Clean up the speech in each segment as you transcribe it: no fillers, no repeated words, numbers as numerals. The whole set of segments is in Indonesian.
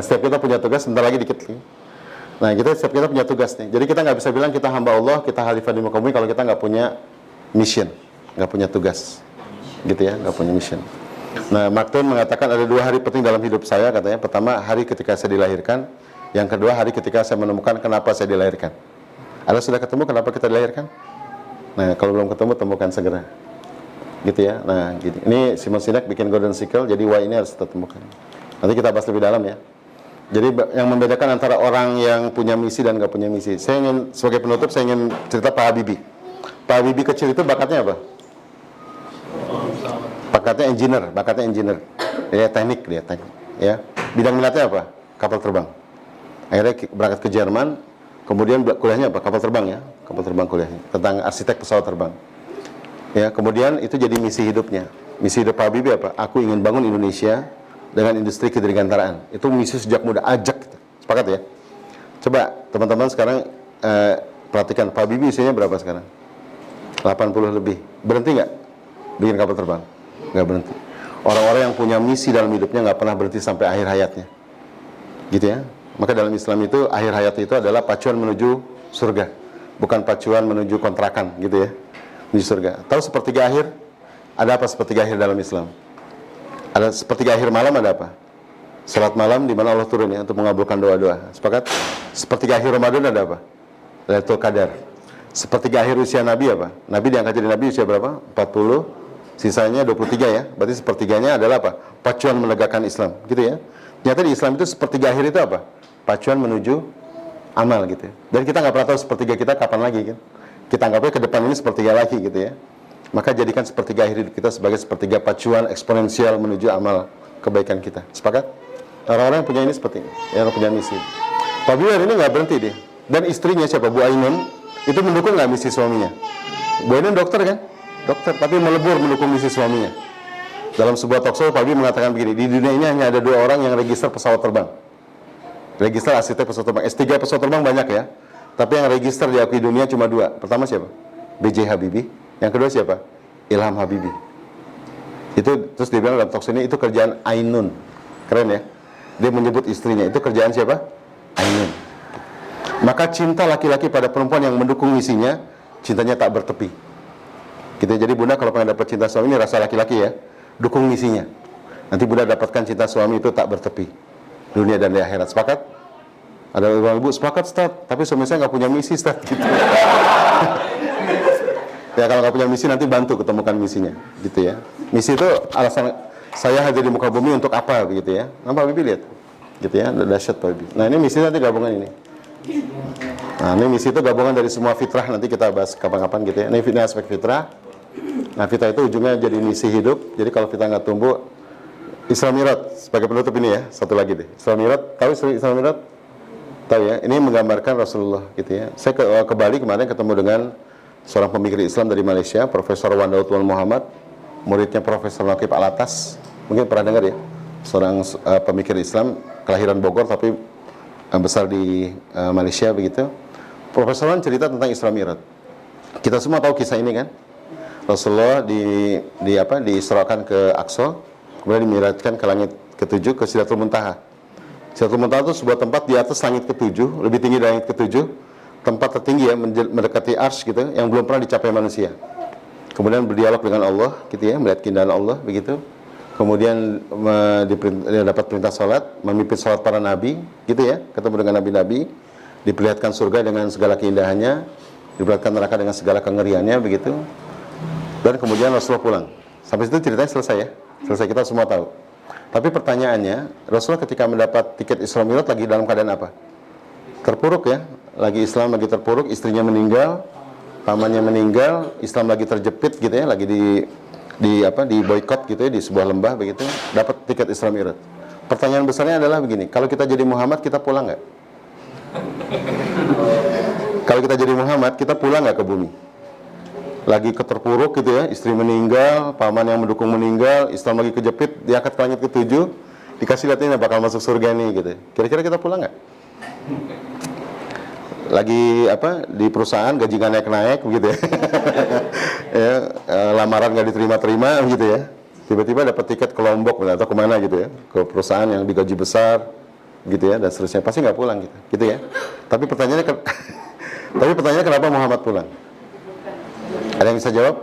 setiap kita punya tugas, sebentar lagi dikit lagi. Nah, setiap kita punya tugas nih. Jadi kita nggak bisa bilang kita hamba Allah, kita khalifah di muka bumi kalau kita nggak punya mission, nggak punya tugas, gitu ya, nggak punya mission. Nah, Mark Twain mengatakan ada 2 hari penting dalam hidup saya, katanya. Pertama, hari ketika saya dilahirkan. Yang kedua, hari ketika saya menemukan kenapa saya dilahirkan. Anda sudah ketemu kenapa kita dilahirkan? Nah, kalau belum ketemu, temukan segera. Gitu ya. Nah, gini. Ini Simon Sinek bikin Golden Circle, jadi why ini harus kita temukan. Nanti kita bahas lebih dalam ya. Jadi yang membedakan antara orang yang punya misi dan nggak punya misi. Saya ingin, sebagai penutup, saya ingin cerita Pak Habibie. Pak Habibie kecil itu bakatnya apa? Bakatnya engineer. Ya, teknik. Ya. Bidang minatnya apa? Kapal terbang. Akhirnya berangkat ke Jerman, kemudian kuliahnya apa? Kapal terbang ya. Kapal terbang kuliahnya. Tentang arsitek pesawat terbang. Ya, kemudian itu jadi misi hidupnya. Misi hidup Pak Habibie apa? Aku ingin bangun Indonesia dengan industri kedirgantaraan. Itu misi sejak muda, ajak gitu. Sepakat ya? Coba teman-teman sekarang perhatikan, Pak Habibie usianya berapa sekarang? 80 lebih. Berhenti nggak bikin kapal terbang? Nggak berhenti. Orang-orang yang punya misi dalam hidupnya nggak pernah berhenti sampai akhir hayatnya. Gitu ya? Maka dalam Islam itu, akhir hayat itu adalah pacuan menuju surga. Bukan pacuan menuju kontrakan, gitu ya. Menuju surga. Tahu sepertiga akhir? Ada apa sepertiga akhir dalam Islam? Ada sepertiga akhir malam, ada apa? Salat malam di mana Allah turun ya untuk mengabulkan doa-doa. Sepakat? Sepertiga akhir Ramadan ada apa? Lailatul Qadar. Sepertiga akhir usia Nabi apa? Nabi diangkat jadi Nabi usia berapa? 40, sisanya 23 ya. Berarti sepertiganya adalah apa? Pacuan menegakkan Islam, gitu ya. Ternyata di Islam itu sepertiga akhir itu apa? Pacuan menuju amal, gitu ya. Dan kita nggak pernah tahu sepertiga kita kapan lagi kan? Kita anggapnya ke depan ini sepertiga lagi, gitu ya. Maka jadikan sepertiga akhir hidup kita sebagai sepertiga pacuan eksponensial menuju amal kebaikan kita. Sepakat? Orang-orang yang punya ini seperti ini, yang punya misi. Pak Habibie ini nggak berhenti dia. Dan istrinya siapa? Bu Ainun itu mendukung nggak misi suaminya? Bu Ainun dokter kan? Dokter, tapi melebur mendukung misi suaminya. Dalam sebuah talkshow Pak Habibie mengatakan begini, di dunia ini hanya ada 2 orang yang register pesawat terbang. Register arsitek pesawat terbang. S3 pesawat terbang banyak ya. Tapi yang register diakui dunia cuma 2. Pertama siapa? B.J. Habibie. Yang kedua siapa? Ilham Habibie. Itu terus dia bilang dalam talkshow ini itu kerjaan Ainun. Keren ya? Dia menyebut istrinya. Itu kerjaan siapa? Ainun. Maka cinta laki-laki pada perempuan yang mendukung misinya, cintanya tak bertepi. Gitu. Jadi bunda kalau pengen dapat cinta suami ini rasa laki-laki ya, dukung misinya. Nanti bunda dapatkan cinta suami itu tak bertepi, dunia dan di akhirat. Sepakat? Ada ibu sepakat, Ustaz, tapi suami saya nggak punya misi, Ustaz. Gitu. Ya kalau nggak punya misi nanti bantu ketemukan misinya, gitu ya. Misi itu alasan saya hadir di muka bumi untuk apa, begitu ya. Nah, Pak Habibie lihat, gitu ya, dahsyat Pak Habibie. Nah ini misi nanti gabungan ini. Nah ini misi itu gabungan dari semua fitrah, nanti kita bahas kapan-kapan gitu ya. Ini aspek fitrah. Nah fitrah itu ujungnya jadi misi hidup. Jadi kalau kita nggak tumbuh, Isra Mi'raj sebagai penutup ini ya, satu lagi deh. Isra Mi'raj, tahu Isra Mi'raj? Tahu ya, ini menggambarkan Rasulullah gitu ya. Saya ke Bali kemarin ketemu dengan seorang pemikir Islam dari Malaysia, Profesor Wandaud Tuan Muhammad, muridnya Profesor Naqib Alatas, mungkin pernah dengar ya, seorang pemikir Islam kelahiran Bogor tapi besar di Malaysia begitu. Profesor Wan cerita tentang Isra Mi'raj. Kita semua tahu kisah ini kan? Rasulullah diisrakan ke Aqsa, kemudian dimi'rajkan ke langit ke-7 ke Sidratul Muntaha. Sidratul Muntaha itu sebuah tempat di atas langit ke-7, lebih tinggi dari langit ke-7. Tempat tertinggi ya, mendekati arsy gitu, yang belum pernah dicapai manusia. Kemudian berdialog dengan Allah, gitu ya, melihat keindahan Allah, begitu. Kemudian dia dapat perintah sholat, memimpin sholat para nabi, gitu ya, ketemu dengan nabi-nabi, diperlihatkan surga dengan segala keindahannya, diperlihatkan neraka dengan segala kengeriannya, begitu. Dan kemudian Rasulullah pulang. Sampai situ ceritanya selesai ya, selesai, kita semua tahu. Tapi pertanyaannya, Rasulullah ketika mendapat tiket Isra Mi'raj lagi dalam keadaan apa? Terpuruk ya. Lagi Islam lagi terpuruk, istrinya meninggal, pamannya meninggal, Islam lagi terjepit gitu ya, lagi di boykot gitu ya di sebuah lembah begitu, dapat tiket Isra Mi'raj. Pertanyaan besarnya adalah begini, kalau kita jadi Muhammad kita pulang nggak? Kalau kita jadi Muhammad kita pulang nggak ke bumi? Lagi keterpuruk gitu ya, istri meninggal, paman yang mendukung meninggal, Islam lagi kejepit, diangkat ke langit ke-7, dikasih lihat ini bakal masuk surga nih gitu. Kira-kira kita pulang nggak? Lagi di perusahaan gaji nggak naik-naik begitu ya, ya lamaran nggak diterima-terima gitu ya, tiba-tiba dapat tiket ke Lombok atau kemana gitu ya, ke perusahaan yang digaji besar, gitu ya, dan seterusnya. Pasti nggak pulang gitu ya. Tapi pertanyaannya, tapi pertanyaannya kenapa Muhammad pulang? Ada yang bisa jawab?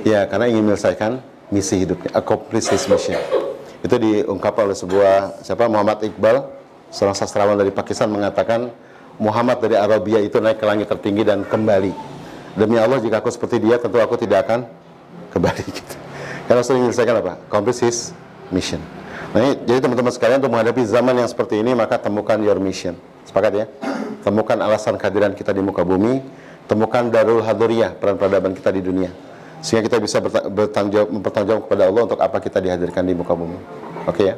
Ya, karena ingin menyelesaikan misi hidupnya, accomplish his mission. Itu diungkapkan oleh Muhammad Iqbal, seorang sastrawan dari Pakistan, mengatakan Muhammad dari Arabia itu naik ke langit tertinggi dan kembali. Demi Allah, jika aku seperti dia, tentu aku tidak akan kembali gitu. Karena harus menyelesaikan apa? Accomplish his mission. Nah, jadi teman-teman sekalian, untuk menghadapi zaman yang seperti ini, maka temukan your mission. Sepakat ya? Temukan alasan kehadiran kita di muka bumi, temukan darul hadoriyah, peran peradaban kita di dunia, sehingga kita bisa mempertanggungjawab kepada Allah untuk apa kita dihadirkan di muka bumi. Oke ya?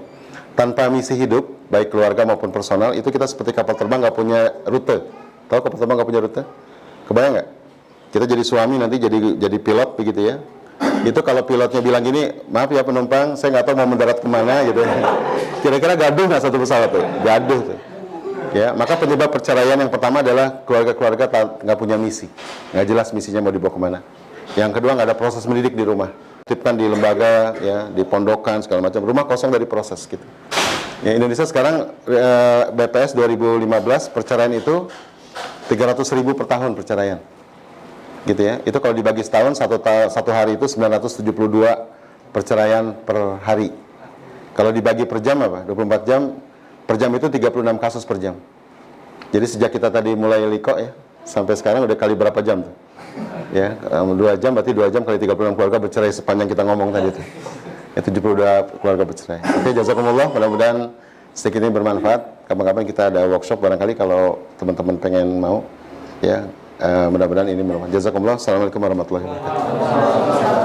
Tanpa misi hidup, baik keluarga maupun personal, itu kita seperti kapal terbang nggak punya rute. Tahu kapal terbang nggak punya rute? Kebayang nggak? Kita jadi suami nanti jadi pilot begitu ya? Itu kalau pilotnya bilang gini, maaf ya penumpang, saya nggak tahu mau mendarat kemana gitu. Kira-kira gaduh nggak satu pesawat tuh? Gaduh tuh. Ya, maka penyebab perceraian yang pertama adalah keluarga-keluarga nggak punya misi, nggak jelas misinya mau dibawa kemana. Yang kedua, nggak ada proses mendidik di rumah, titipkan di lembaga, ya, di pondokan segala macam, rumah kosong dari proses gitu. Ya, Indonesia sekarang BPS 2015 perceraian itu 300.000 per tahun perceraian, gitu ya. Itu kalau dibagi setahun, satu hari itu 972 perceraian per hari. Kalau dibagi per jam apa? 24 jam. Per jam itu 36 kasus per jam. Jadi sejak kita tadi mulai liko ya, sampai sekarang udah kali berapa jam tuh? Ya, 2 jam berarti 2 jam kali 36 keluarga bercerai sepanjang kita ngomong tadi tuh. Ya, 72 keluarga bercerai. Oke, jazakumullah, mudah-mudahan sedikit ini bermanfaat. Kapan-kapan kita ada workshop barangkali kalau teman-teman pengen mau. Ya, mudah-mudahan ini bermanfaat. Jazakumullah. Assalamualaikum warahmatullahi wabarakatuh.